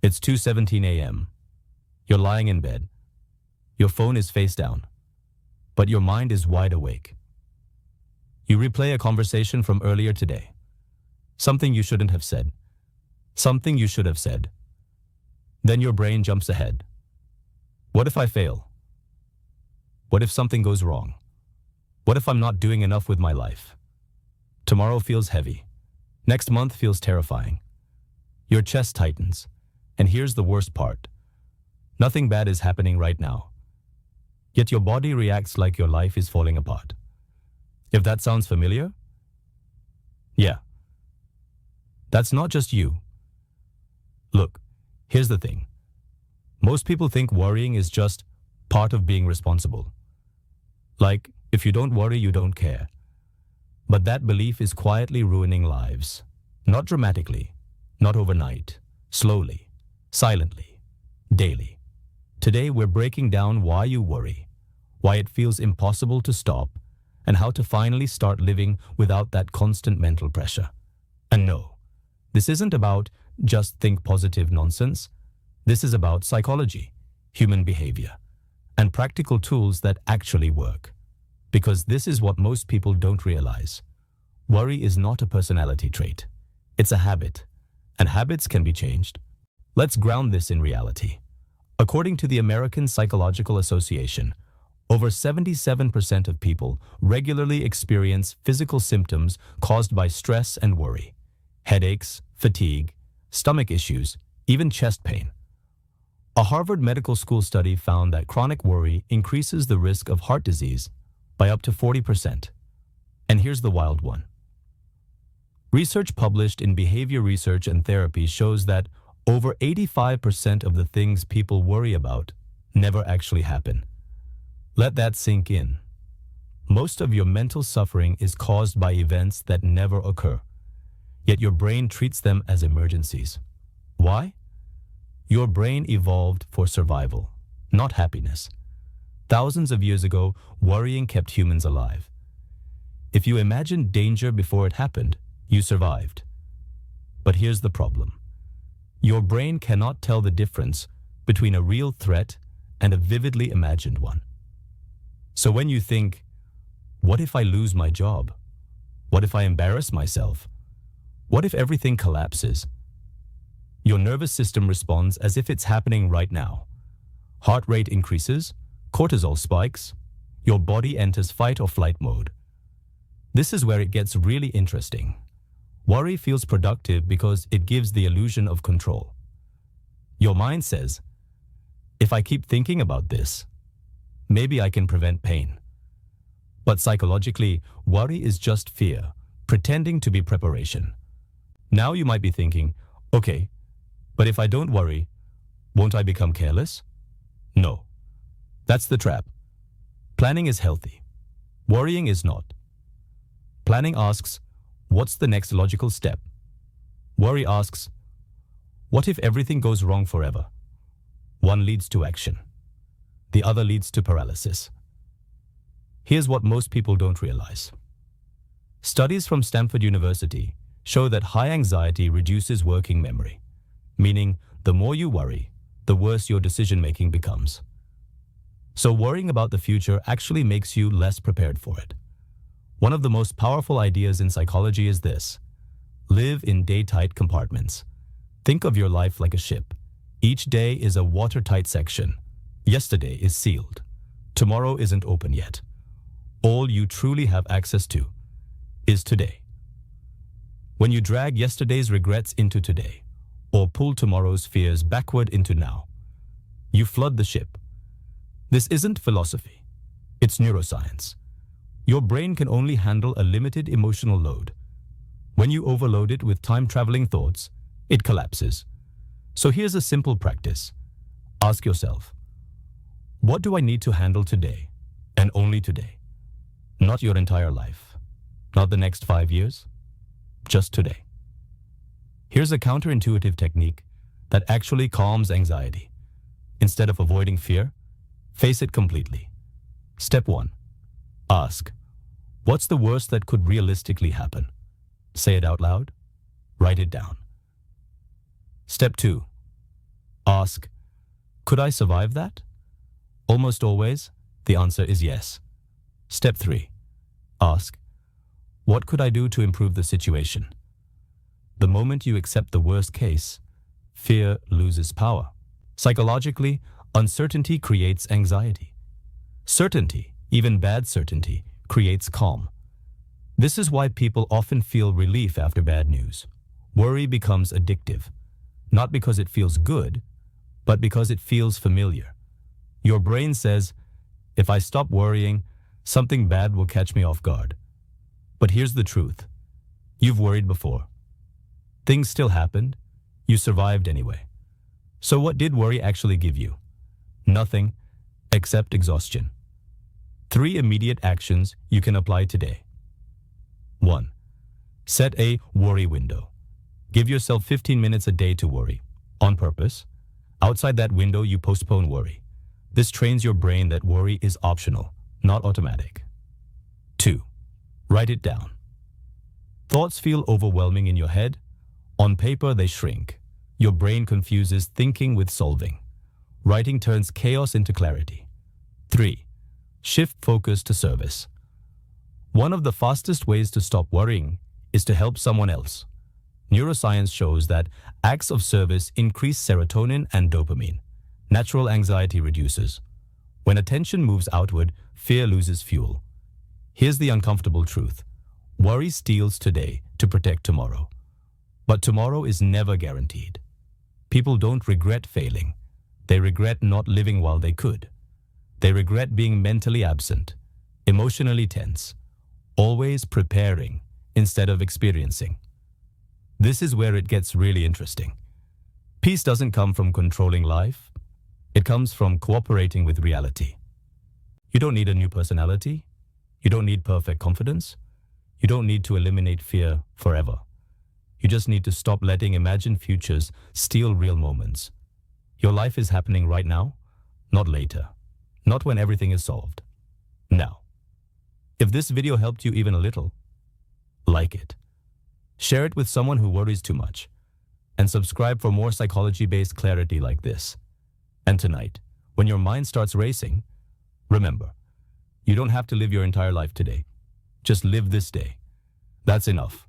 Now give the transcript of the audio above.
It's 2:17 a.m. You're lying in bed. Your phone is face down, but your mind is wide awake. You replay a conversation from earlier today. Something you shouldn't have said. Something you should have said. Then your brain jumps ahead. What if I fail? What if something goes wrong? What if I'm not doing enough with my life? Tomorrow feels heavy. Next month feels terrifying. Your chest tightens. And here's the worst part. Nothing bad is happening right now. Yet your body reacts like your life is falling apart. If that sounds familiar? Yeah. That's not just you. Look, here's the thing. Most people think worrying is just part of being responsible. Like, if you don't worry, you don't care. But that belief is quietly ruining lives. Not dramatically, not overnight, slowly, silently, daily. Today, we're breaking down why you worry, why it feels impossible to stop, and how to finally start living without that constant mental pressure. And no, this isn't about just think positive nonsense. This is about psychology, human behavior, and practical tools that actually work. Because this is what most people don't realize. Worry is not a personality trait. It's a habit, and habits can be changed. Let's ground this in reality. According to the American Psychological Association, over 77% of people regularly experience physical symptoms caused by stress and worry. Headaches, fatigue, stomach issues, even chest pain. A Harvard Medical School study found that chronic worry increases the risk of heart disease by up to 40%. And here's the wild one. Research published in Behavior Research and Therapy shows that over 85% of the things people worry about never actually happen. Let that sink in. Most of your mental suffering is caused by events that never occur, yet your brain treats them as emergencies. Why? Your brain evolved for survival, not happiness. Thousands of years ago, worrying kept humans alive. If you imagined danger before it happened, you survived. But here's the problem. Your brain cannot tell the difference between a real threat and a vividly imagined one. So when you think, what if I lose my job? What if I embarrass myself? What if everything collapses? Your nervous system responds as if it's happening right now. Heart rate increases, cortisol spikes, your body enters fight or flight mode. This is where it gets really interesting. Worry feels productive because it gives the illusion of control. Your mind says, if I keep thinking about this, maybe I can prevent pain. But psychologically, worry is just fear, pretending to be preparation. Now you might be thinking, okay, but if I don't worry, won't I become careless? No. That's the trap. Planning is healthy. Worrying is not. Planning asks, what's the next logical step? Worry asks, what if everything goes wrong forever? One leads to action. The other leads to paralysis. Here's what most people don't realize. Studies from Stanford University show that high anxiety reduces working memory, meaning the more you worry, the worse your decision-making becomes. So worrying about the future actually makes you less prepared for it. One of the most powerful ideas in psychology is this: live in day-tight compartments. Think of your life like a ship. Each day is a watertight section. Yesterday is sealed. Tomorrow isn't open yet. All you truly have access to is today. When you drag yesterday's regrets into today, or pull tomorrow's fears backward into now, you flood the ship. This isn't philosophy. It's neuroscience. Your brain can only handle a limited emotional load. When you overload it with time-traveling thoughts, it collapses. So here's a simple practice. Ask yourself, what do I need to handle today, and only today? Not your entire life, not the next 5 years, just today. Here's a counterintuitive technique that actually calms anxiety. Instead of avoiding fear, face it completely. Step 1. Ask, what's the worst that could realistically happen? Say it out loud. Write it down. Step 2. Ask, could I survive that? Almost always, the answer is yes. Step 3. Ask, what could I do to improve the situation? The moment you accept the worst case, fear loses power. Psychologically, uncertainty creates anxiety. Certainty, even bad certainty, creates calm. This is why people often feel relief after bad news. Worry becomes addictive, not because it feels good, but because it feels familiar. Your brain says, if I stop worrying, something bad will catch me off guard. But here's the truth. You've worried before. Things still happened. You survived anyway. So what did worry actually give you? Nothing, except exhaustion. 3 immediate actions you can apply today. 1. Set a worry window. Give yourself 15 minutes a day to worry, on purpose. Outside that window, you postpone worry. This trains your brain that worry is optional, not automatic. 2. Write it down. Thoughts feel overwhelming in your head. On paper, they shrink. Your brain confuses thinking with solving. Writing turns chaos into clarity. 3. Shift focus to service. One of the fastest ways to stop worrying is to help someone else. Neuroscience shows that acts of service increase serotonin and dopamine. Natural anxiety reduces. When attention moves outward, fear loses fuel. Here's the uncomfortable truth. Worry steals today to protect tomorrow. But tomorrow is never guaranteed. People don't regret failing. They regret not living while they could. They regret being mentally absent, emotionally tense, always preparing instead of experiencing. This is where it gets really interesting. Peace doesn't come from controlling life. It comes from cooperating with reality. You don't need a new personality. You don't need perfect confidence. You don't need to eliminate fear forever. You just need to stop letting imagined futures steal real moments. Your life is happening right now, not later. Not when everything is solved. Now. If this video helped you even a little, like it. Share it with someone who worries too much. And subscribe for more psychology-based clarity like this. And tonight, when your mind starts racing, remember, you don't have to live your entire life today. Just live this day. That's enough.